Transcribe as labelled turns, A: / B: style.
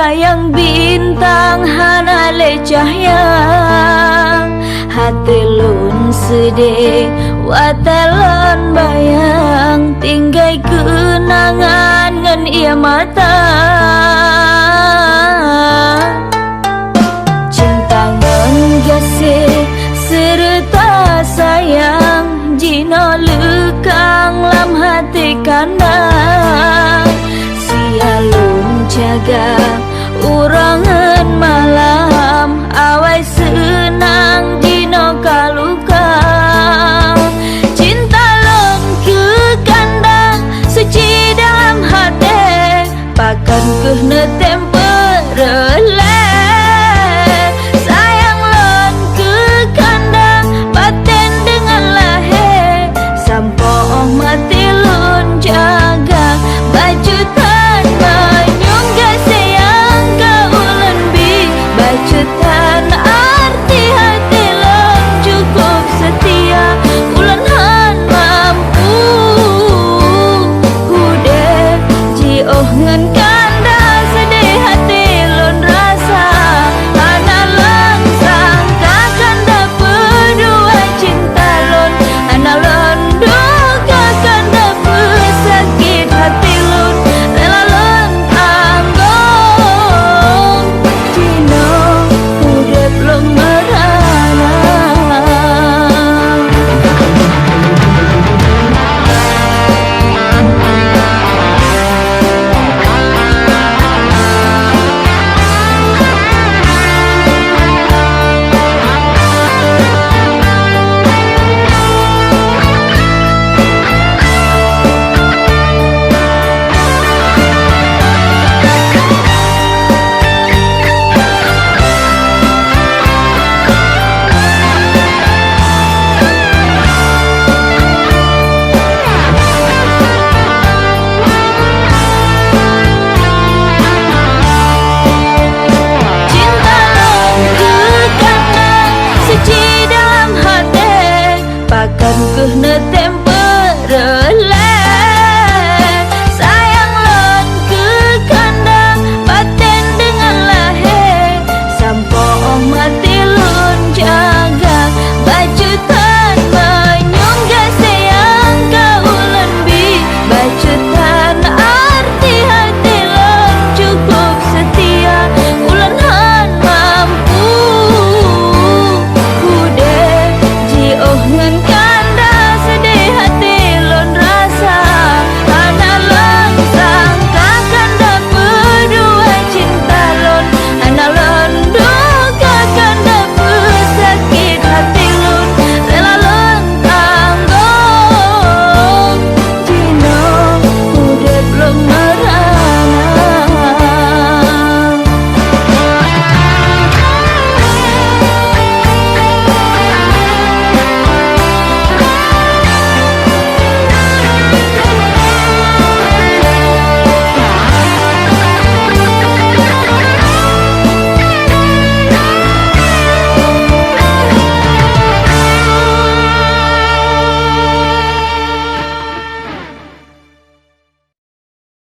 A: Hayang bintang hanale cahaya, hati lun sedih watelon bayang, tinggai kenangan ngan ia mata. Cinta ngan gasih serta sayang, jino lekang lam hati kandang. Sialun jaga urangan malam, awai senang jino kaluka. Cinta long ke kandang suci dalam hati, pakan kehne tempe relay.